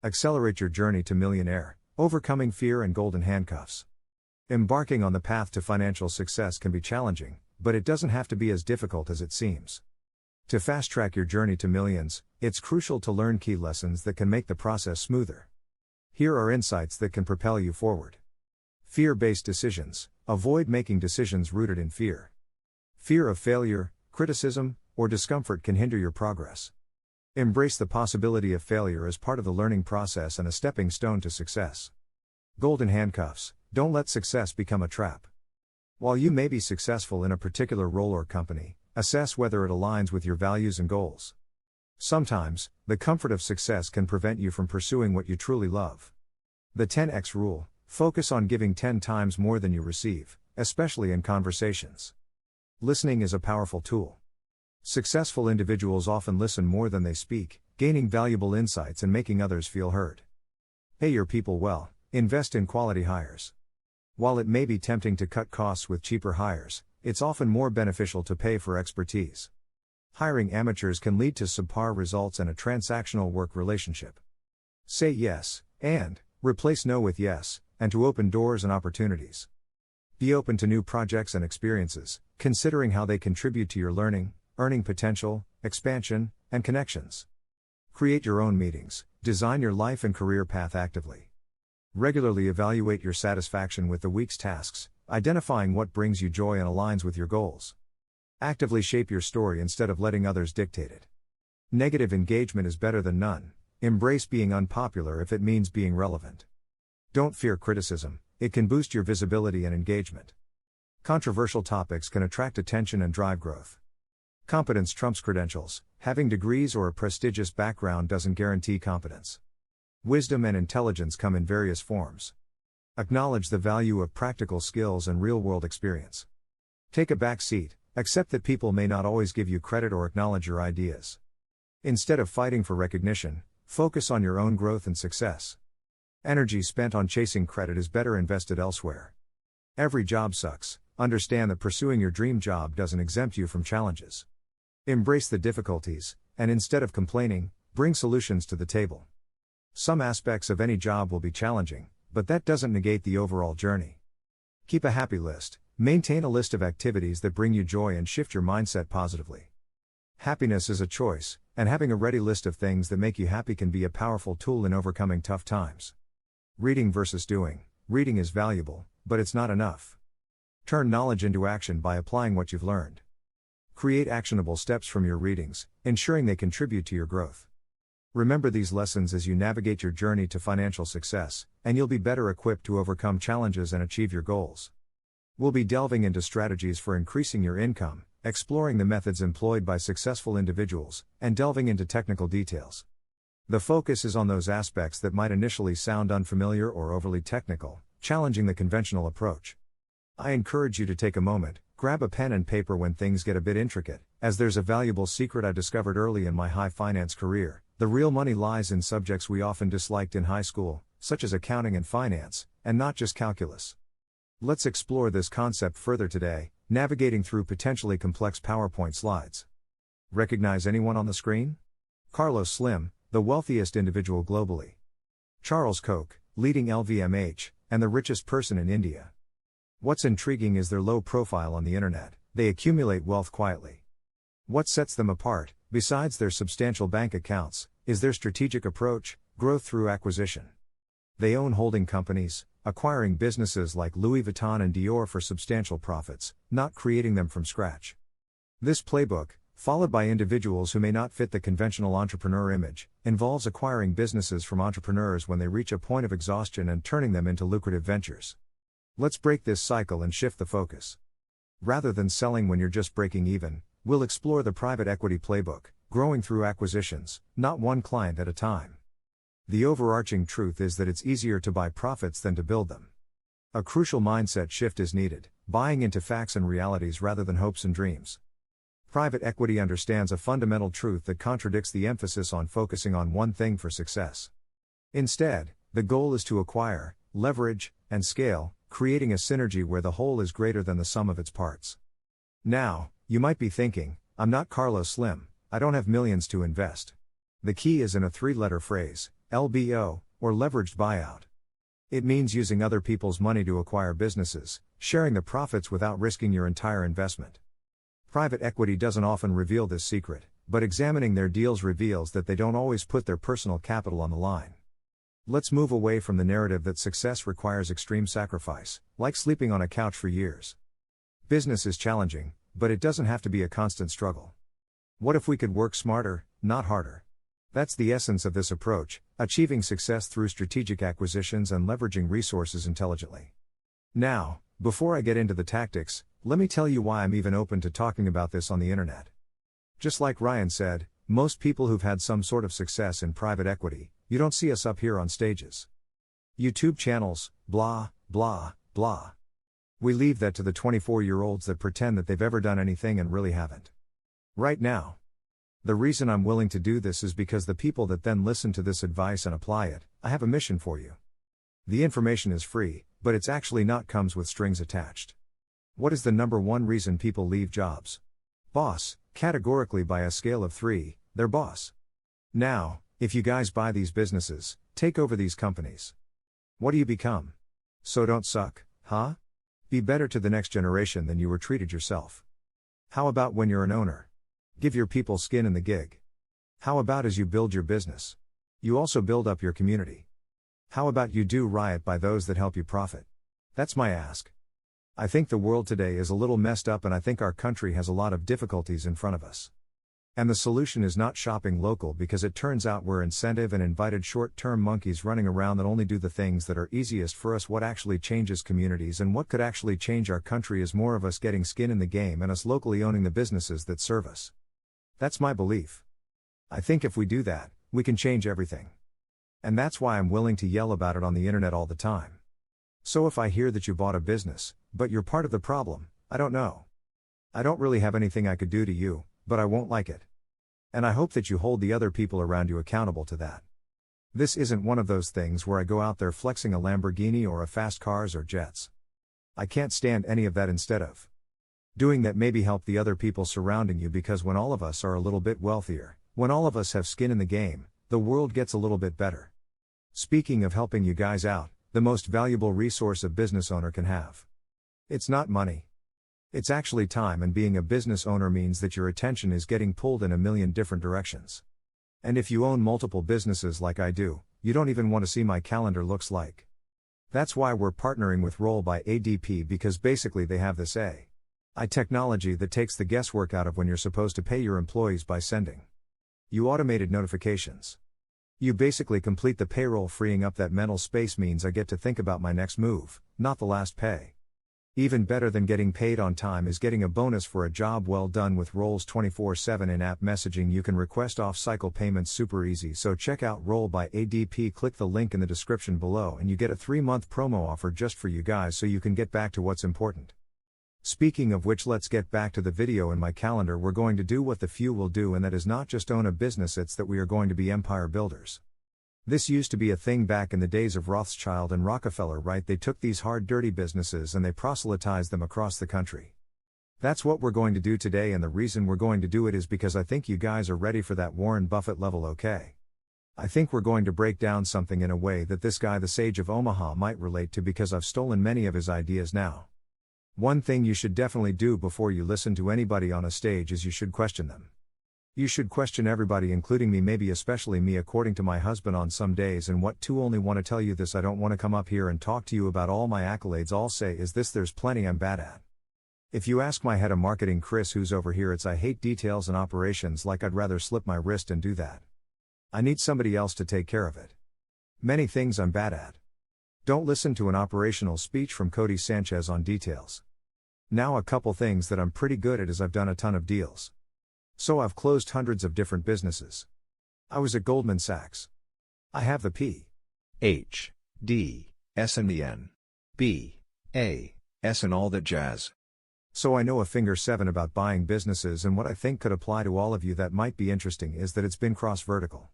Accelerate your journey to millionaire, overcoming fear and golden handcuffs. Embarking on the path to financial success can be challenging, but it doesn't have to be as difficult as it seems. To fast-track your journey to millions, it's crucial to learn key lessons that can make the process smoother. Here are insights that can propel you forward. Fear-based decisions. Avoid making decisions rooted in fear. Fear of failure, criticism, or discomfort can hinder your progress. Embrace the possibility of failure as part of the learning process and a stepping stone to success. Golden handcuffs. Don't let success become a trap. While you may be successful in a particular role or company, assess whether it aligns with your values and goals. Sometimes, the comfort of success can prevent you from pursuing what you truly love. The 10x rule. Focus on giving 10 times more than you receive, especially in conversations. Listening is a powerful tool. Successful individuals often listen more than they speak, gaining valuable insights and making others feel heard. Pay your people well. Invest in quality hires. While it may be tempting to cut costs with cheaper hires, it's often more beneficial to pay for expertise. Hiring amateurs can lead to subpar results and a transactional work relationship. Say yes, and replace no with yes, and to open doors and opportunities. Be open to new projects and experiences, considering how they contribute to your learning, earning potential, expansion, and connections. Create your own meetings. Design your life and career path actively. Regularly evaluate your satisfaction with the week's tasks, identifying what brings you joy and aligns with your goals. Actively shape your story instead of letting others dictate it. Negative engagement is better than none. Embrace being unpopular if it means being relevant. Don't fear criticism, it can boost your visibility and engagement. Controversial topics can attract attention and drive growth. Competence trumps credentials. Having degrees or a prestigious background doesn't guarantee competence. Wisdom and intelligence come in various forms. Acknowledge the value of practical skills and real-world experience. Take a back seat, accept that people may not always give you credit or acknowledge your ideas. Instead of fighting for recognition, focus on your own growth and success. Energy spent on chasing credit is better invested elsewhere. Every job sucks. Understand that pursuing your dream job doesn't exempt you from challenges. Embrace the difficulties, and instead of complaining, bring solutions to the table. Some aspects of any job will be challenging, but that doesn't negate the overall journey. Keep a happy list. Maintain a list of activities that bring you joy and shift your mindset positively. Happiness is a choice, and having a ready list of things that make you happy can be a powerful tool in overcoming tough times. Reading versus doing. Reading is valuable, but it's not enough. Turn knowledge into action by applying what you've learned. Create actionable steps from your readings, ensuring they contribute to your growth. Remember these lessons as you navigate your journey to financial success, and you'll be better equipped to overcome challenges and achieve your goals. We'll be delving into strategies for increasing your income, exploring the methods employed by successful individuals, and delving into technical details. The focus is on those aspects that might initially sound unfamiliar or overly technical, challenging the conventional approach. I encourage you to take a moment, grab a pen and paper when things get a bit intricate, as there's a valuable secret I discovered early in my high finance career. The real money lies in subjects we often disliked in high school, such as accounting and finance, and not just calculus. Let's explore this concept further today, navigating through potentially complex PowerPoint slides. Recognize anyone on the screen? Carlos Slim, the wealthiest individual globally. Charles Koch, leading LVMH, and the richest person in India. What's intriguing is their low profile on the internet. They accumulate wealth quietly. What sets them apart, besides their substantial bank accounts, is their strategic approach: growth through acquisition. They own holding companies, acquiring businesses like Louis Vuitton and Dior for substantial profits, not creating them from scratch. This playbook, followed by individuals who may not fit the conventional entrepreneur image, involves acquiring businesses from entrepreneurs when they reach a point of exhaustion and turning them into lucrative ventures. Let's break this cycle and shift the focus. Rather than selling when you're just breaking even, we'll explore the private equity playbook, growing through acquisitions, not one client at a time. The overarching truth is that it's easier to buy profits than to build them. A crucial mindset shift is needed, buying into facts and realities rather than hopes and dreams. Private equity understands a fundamental truth that contradicts the emphasis on focusing on one thing for success. Instead, the goal is to acquire, leverage, and scale, creating a synergy where the whole is greater than the sum of its parts. Now, you might be thinking, I'm not Carlos Slim, I don't have millions to invest. The key is in a 3-letter phrase: LBO, or leveraged buyout. It means using other people's money to acquire businesses, sharing the profits without risking your entire investment. Private equity doesn't often reveal this secret, but examining their deals reveals that they don't always put their personal capital on the line. Let's move away from the narrative that success requires extreme sacrifice, like sleeping on a couch for years. Business is challenging, but it doesn't have to be a constant struggle. What if we could work smarter, not harder? That's the essence of this approach, achieving success through strategic acquisitions and leveraging resources intelligently. Now, before I get into the tactics, let me tell you why I'm even open to talking about this on the internet. Just like Ryan said, most people who've had some sort of success in private equity, you don't see us up here on stages. YouTube channels, blah, blah, blah. We leave that to the 24-year-olds that pretend that they've ever done anything and really haven't. Right now. The reason I'm willing to do this is because the people that then listen to this advice and apply it, I have a mission for you. The information is free, but it's actually not comes with strings attached. What is the number one reason people leave jobs? Boss, categorically by a scale of 3, their boss. Now, if you guys buy these businesses, take over these companies. What do you become? So don't suck, huh? Be better to the next generation than you were treated yourself. How about when you're an owner? Give your people skin in the gig. How about as you build your business? You also build up your community. How about you do right by those that help you profit? That's my ask. I think the world today is a little messed up and I think our country has a lot of difficulties in front of us. And the solution is not shopping local because it turns out we're incentive and invited short-term monkeys running around that only do the things that are easiest for us. What actually changes communities and what could actually change our country is more of us getting skin in the game and us locally owning the businesses that serve us. That's my belief. I think if we do that, we can change everything. And that's why I'm willing to yell about it on the internet all the time. So if I hear that you bought a business, but you're part of the problem, I don't know. I don't really have anything I could do to you, but I won't like it. And I hope that you hold the other people around you accountable to that. This isn't one of those things where I go out there flexing a Lamborghini or a fast cars or jets. I can't stand any of that. Instead of doing that, maybe help the other people surrounding you, because when all of us are a little bit wealthier, when all of us have skin in the game, the world gets a little bit better. Speaking of helping you guys out, the most valuable resource a business owner can have. It's not money. It's actually time, and being a business owner means that your attention is getting pulled in a million different directions. And if you own multiple businesses like I do, you don't even want to see my calendar looks like. That's why we're partnering with Roll by ADP, because basically they have this AI technology that takes the guesswork out of when you're supposed to pay your employees by sending you automated notifications. You basically complete the payroll. Freeing up that mental space means I get to think about my next move, not the last pay. Even better than getting paid on time is getting a bonus for a job well done. With Roll's 24/7 in-app messaging, you can request off-cycle payments super easy. So check out Roll by ADP. Click the link in the description below and you get a 3-month promo offer just for you guys, so you can get back to what's important. Speaking of which, let's get back to the video. In my calendar, we're going to do what the few will do, and that is not just own a business, it's that we are going to be empire builders. This used to be a thing back in the days of Rothschild and Rockefeller, right? They took these hard, dirty businesses and they proselytized them across the country. That's what we're going to do today, and the reason we're going to do it is because I think you guys are ready for that Warren Buffett level. Okay. I think we're going to break down something in a way that this guy, the Sage of Omaha, might relate to, because I've stolen many of his ideas now. One thing you should definitely do before you listen to anybody on a stage is you should question them. You should question everybody, including me, maybe especially me, according to my husband on some days. And what to only want to tell you this, I don't want to come up here and talk to you about all my accolades. All say is this: there's plenty I'm bad at. If you ask my head of marketing, Chris, who's over here, it's I hate details and operations. Like I'd rather slip my wrist and do that. I need somebody else to take care of it. Many things I'm bad at. Don't listen to an operational speech from Cody Sanchez on details. Now, a couple things that I'm pretty good at is I've done a ton of deals. So I've closed hundreds of different businesses. I was at Goldman Sachs. I have the P, H, D, S and the N, B, A, S and all that jazz. So I know a finger 7 about buying businesses, and what I think could apply to all of you that might be interesting is that it's been cross-vertical.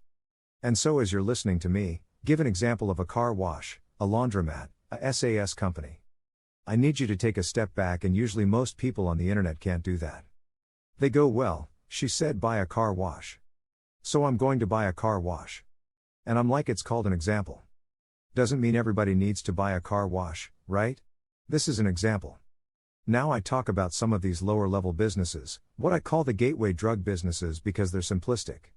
And so as you're listening to me, give an example of a car wash, a laundromat, a SAS company. I need you to take a step back, and usually most people on the internet can't do that. They go, well, she said buy a car wash. So I'm going to buy a car wash. And I'm like, it's called an example. Doesn't mean everybody needs to buy a car wash, right? This is an example. Now I talk about some of these lower level businesses, what I call the gateway drug businesses because they're simplistic.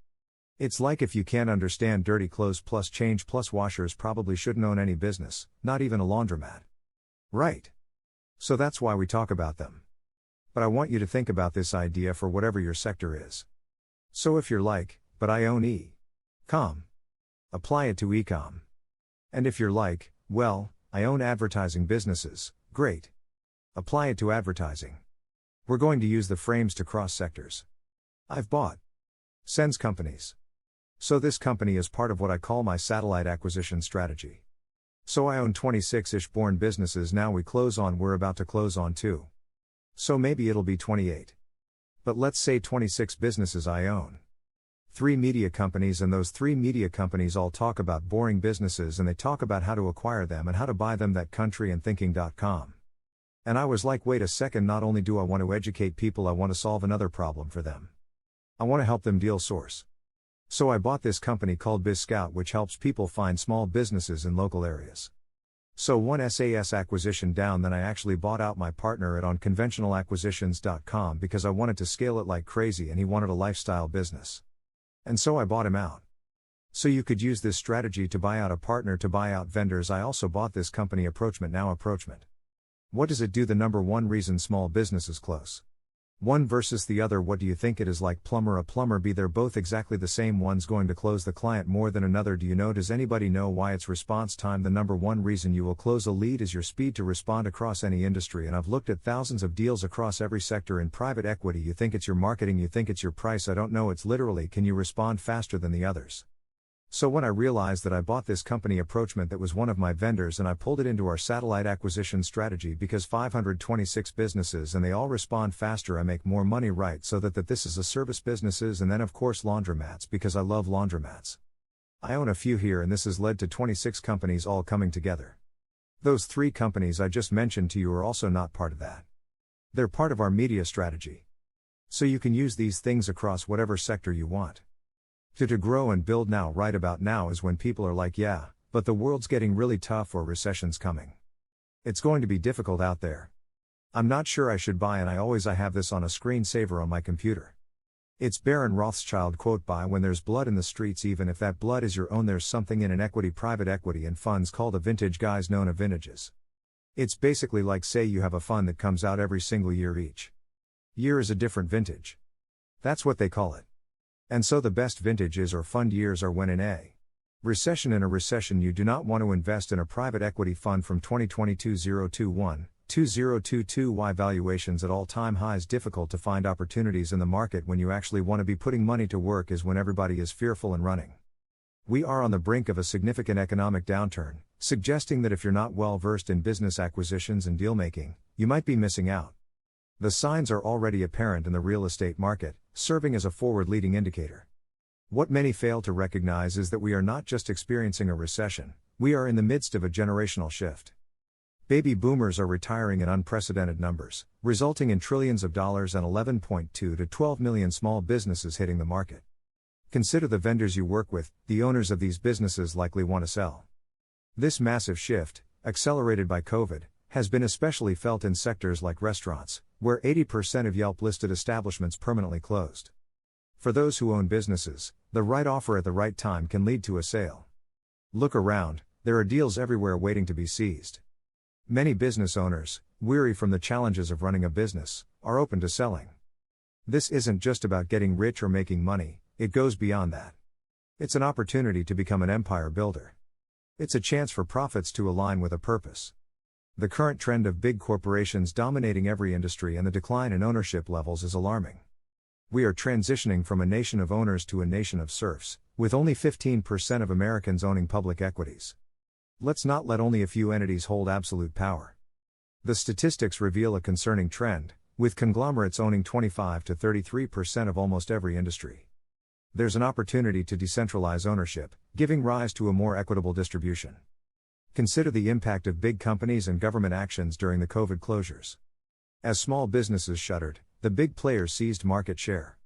It's like if you can't understand dirty clothes plus change plus washers probably shouldn't own any business, not even a laundromat. Right. So that's why we talk about them. But I want you to think about this idea for whatever your sector is. So if you're like, but I own e-com, apply it to e-com. And if you're like, well, I own advertising businesses, great. Apply it to advertising. We're going to use the frames to cross sectors. I've bought Sense companies. So this company is part of what I call my satellite acquisition strategy. So I own 26-ish born businesses now we're about to close on 2. So maybe it'll be 28. But let's say 26 businesses I own. 3 media companies, and those 3 media companies all talk about boring businesses and they talk about how to acquire them and how to buy them, that country and thinking.com. And I was like, wait a second, not only do I want to educate people, I want to solve another problem for them. I want to help them deal source. So I bought this company called BizScout, which helps people find small businesses in local areas. So one SAS acquisition down, then I actually bought out my partner at onconventionalacquisitions.com because I wanted to scale it like crazy and he wanted a lifestyle business. And so I bought him out. So you could use this strategy to buy out a partner, to buy out vendors. I also bought this company Approachment. Now Approachment. What does it do? The number one reason small businesses close. One versus the other, what do you think it is? Like plumber, a plumber B, they're both exactly the same. One's going to close the client more than another. Do you know, does anybody know why? It's response time. The number one reason you will close a lead is your speed to respond across any industry. And I've looked at thousands of deals across every sector. In private equity, you think it's your marketing, you think it's your price. I don't know, it's literally, can you respond faster than the others? So when I realized that I bought this company Approachment, that was one of my vendors, and I pulled it into our satellite acquisition strategy because 526 businesses and they all respond faster, I make more money, right? So that this is a service businesses, and then of course laundromats because I love laundromats. I own a few here and this has led to 26 companies all coming together. Those 3 companies I just mentioned to you are also not part of that. They're part of our media strategy. So you can use these things across whatever sector you want. To grow and build now. Right about now is when people are like, yeah, but the world's getting really tough or recession's coming. It's going to be difficult out there. I'm not sure I should buy, and I have this on a screensaver on my computer. It's Baron Rothschild quote, buy when there's blood in the streets, even if that blood is your own. There's something in an equity, private equity and funds called a vintage, guys, known as vintages. It's basically like, say you have a fund that comes out every single year. Each year is a different vintage. That's what they call it. And so the best vintages or fund years are when in a recession. In a recession, you do not want to invest in a private equity fund from 2022-021-2022. Why? Valuations at all-time highs, difficult to find opportunities in the market. When you actually want to be putting money to work is when everybody is fearful and running. We are on the brink of a significant economic downturn, suggesting that if you're not well versed in business acquisitions and deal making, you might be missing out. The signs are already apparent in the real estate market, serving as a forward-leading indicator. What many fail to recognize is that we are not just experiencing a recession, we are in the midst of a generational shift. Baby boomers are retiring in unprecedented numbers, resulting in trillions of dollars and 11.2 to 12 million small businesses hitting the market. Consider the vendors you work with. The owners of these businesses likely want to sell. This massive shift, accelerated by COVID, has been especially felt in sectors like restaurants, where 80% of Yelp-listed establishments permanently closed. For those who own businesses, the right offer at the right time can lead to a sale. Look around, there are deals everywhere waiting to be seized. Many business owners, weary from the challenges of running a business, are open to selling. This isn't just about getting rich or making money, it goes beyond that. It's an opportunity to become an empire builder. It's a chance for profits to align with a purpose. The current trend of big corporations dominating every industry and the decline in ownership levels is alarming. We are transitioning from a nation of owners to a nation of serfs, with only 15% of Americans owning public equities. Let's not let only a few entities hold absolute power. The statistics reveal a concerning trend, with conglomerates owning 25 to 33% of almost every industry. There's an opportunity to decentralize ownership, giving rise to a more equitable distribution. Consider the impact of big companies and government actions during the COVID closures. As small businesses shuttered, the big players seized market share.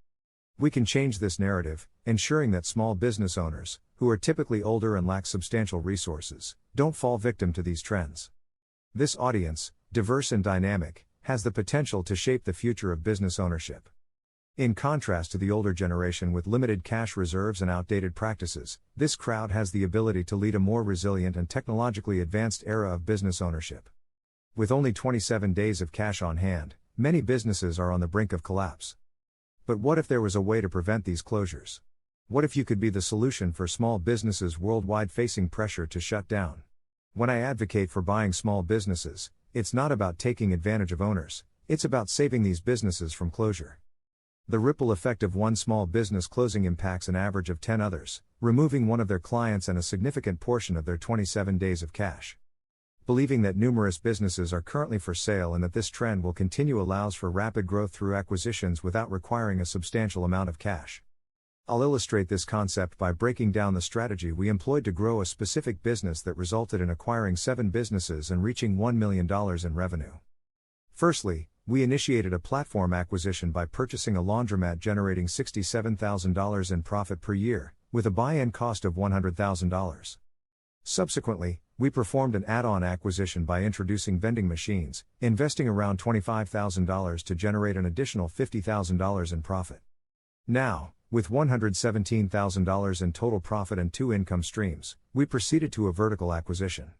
We can change this narrative, ensuring that small business owners, who are typically older and lack substantial resources, don't fall victim to these trends. This audience, diverse and dynamic, has the potential to shape the future of business ownership. In contrast to the older generation with limited cash reserves and outdated practices, this crowd has the ability to lead a more resilient and technologically advanced era of business ownership. With only 27 days of cash on hand, many businesses are on the brink of collapse. But what if there was a way to prevent these closures? What if you could be the solution for small businesses worldwide facing pressure to shut down? When I advocate for buying small businesses, it's not about taking advantage of owners, it's about saving these businesses from closure. The ripple effect of one small business closing impacts an average of 10 others, removing one of their clients and a significant portion of their 27 days of cash. Believing that numerous businesses are currently for sale and that this trend will continue allows for rapid growth through acquisitions without requiring a substantial amount of cash. I'll illustrate this concept by breaking down the strategy we employed to grow a specific business that resulted in acquiring 7 businesses and reaching $1 million in revenue. Firstly, we initiated a platform acquisition by purchasing a laundromat generating $67,000 in profit per year, with a buy-in cost of $100,000. Subsequently, we performed an add-on acquisition by introducing vending machines, investing around $25,000 to generate an additional $50,000 in profit. Now, with $117,000 in total profit and 2 income streams, we proceeded to a vertical acquisition.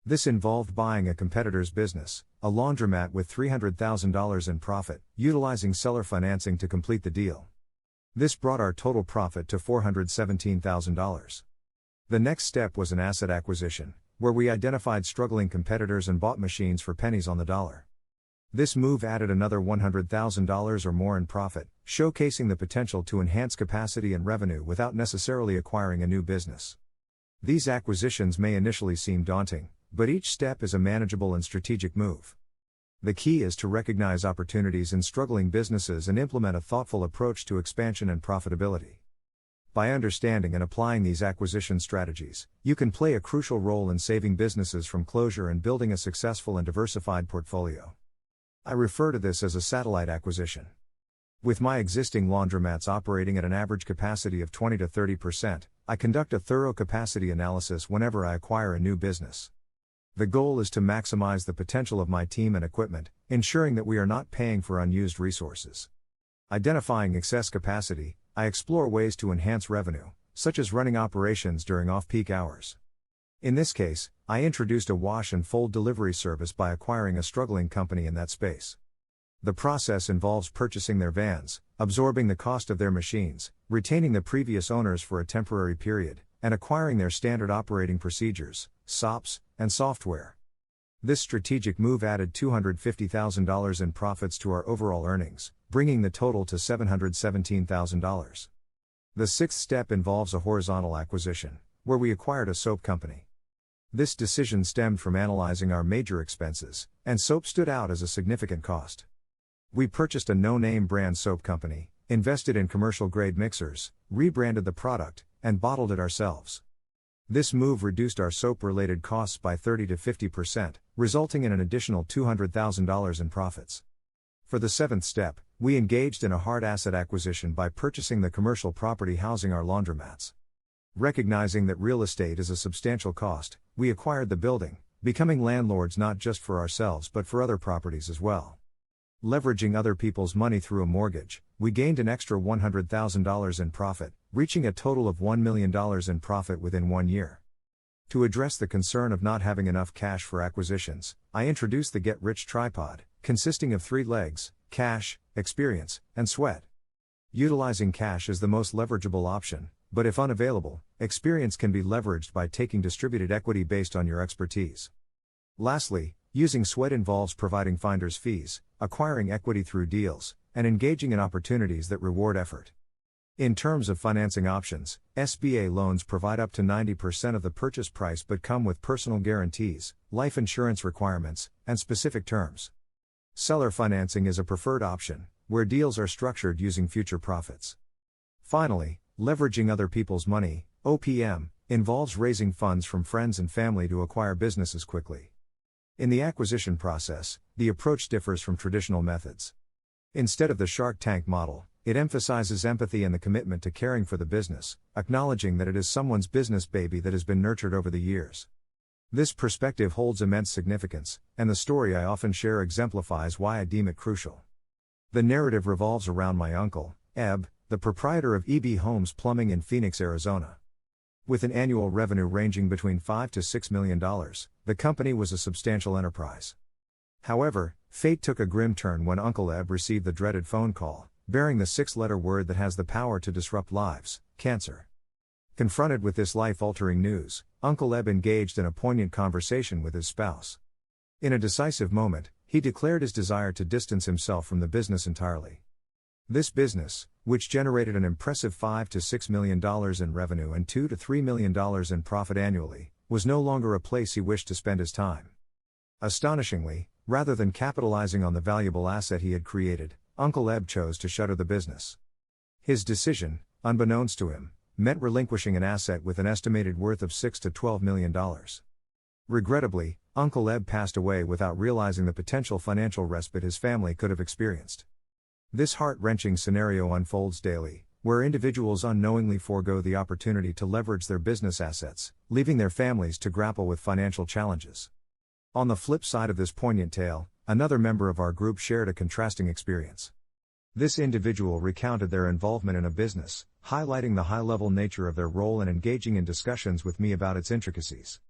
This involved buying a competitor's business, a laundromat with $300,000 in profit, utilizing seller financing to complete the deal. This brought our total profit to $417,000. The next step was an asset acquisition, where we identified struggling competitors and bought machines for pennies on the dollar. This move added another $100,000 or more in profit, showcasing the potential to enhance capacity and revenue without necessarily acquiring a new business. These acquisitions may initially seem daunting, but each step is a manageable and strategic move. The key is to recognize opportunities in struggling businesses and implement a thoughtful approach to expansion and profitability. By understanding and applying these acquisition strategies, you can play a crucial role in saving businesses from closure and building a successful and diversified portfolio. I refer to this as a satellite acquisition. With my existing laundromats operating at an average capacity of 20 to 30%, I conduct a thorough capacity analysis whenever I acquire a new business. The goal is to maximize the potential of my team and equipment, ensuring that we are not paying for unused resources. Identifying excess capacity, I explore ways to enhance revenue, such as running operations during off-peak hours. In this case, I introduced a wash and fold delivery service by acquiring a struggling company in that space. The process involves purchasing their vans, absorbing the cost of their machines, retaining the previous owners for a temporary period, and acquiring their standard operating procedures, SOPs, and software. This strategic move added $250,000 in profits to our overall earnings, bringing the total to $717,000. The sixth step involves a horizontal acquisition, where we acquired a soap company. This decision stemmed from analyzing our major expenses, and soap stood out as a significant cost. We purchased a no-name brand soap company, invested in commercial-grade mixers, rebranded the product, and bottled it ourselves. This move reduced our soap-related costs by 30 to 50%, resulting in an additional $200,000 in profits. For the seventh step, we engaged in a hard asset acquisition by purchasing the commercial property housing our laundromats. Recognizing that real estate is a substantial cost, we acquired the building, becoming landlords not just for ourselves but for other properties as well. Leveraging other people's money through a mortgage, we gained an extra $100,000 in profit, reaching a total of $1 million in profit within 1 year. To address the concern of not having enough cash for acquisitions, I introduced the Get Rich Tripod, consisting of 3 legs: cash, experience, and sweat. Utilizing cash is the most leverageable option, but if unavailable, experience can be leveraged by taking distributed equity based on your expertise. Lastly, using sweat involves providing finder's fees, acquiring equity through deals, and engaging in opportunities that reward effort. In terms of financing options, SBA loans provide up to 90% of the purchase price but come with personal guarantees, life insurance requirements, and specific terms. Seller financing is a preferred option, where deals are structured using future profits. Finally, leveraging other people's money, OPM, involves raising funds from friends and family to acquire businesses quickly. In the acquisition process, the approach differs from traditional methods. Instead of the Shark Tank model, it emphasizes empathy and the commitment to caring for the business, acknowledging that it is someone's business baby that has been nurtured over the years. This perspective holds immense significance, and the story I often share exemplifies why I deem it crucial. The narrative revolves around my uncle, Eb, the proprietor of EB Homes Plumbing in Phoenix, Arizona. With an annual revenue ranging between $5 to $6 million, the company was a substantial enterprise. However, fate took a grim turn when Uncle Eb received the dreaded phone call, bearing the 6-letter word that has the power to disrupt lives: cancer. Confronted with this life-altering news, Uncle Eb engaged in a poignant conversation with his spouse. In a decisive moment, he declared his desire to distance himself from the business entirely. This business, which generated an impressive $5 to $6 million in revenue and $2 to $3 million in profit annually, was no longer a place he wished to spend his time. Astonishingly, rather than capitalizing on the valuable asset he had created, Uncle Eb chose to shutter the business. His decision, unbeknownst to him, meant relinquishing an asset with an estimated worth of $6 to $12 million. Regrettably, Uncle Eb passed away without realizing the potential financial respite his family could have experienced. This heart-wrenching scenario unfolds daily, where individuals unknowingly forego the opportunity to leverage their business assets, leaving their families to grapple with financial challenges. On the flip side of this poignant tale, another member of our group shared a contrasting experience. This individual recounted their involvement in a business, highlighting the high-level nature of their role and engaging in discussions with me about its intricacies.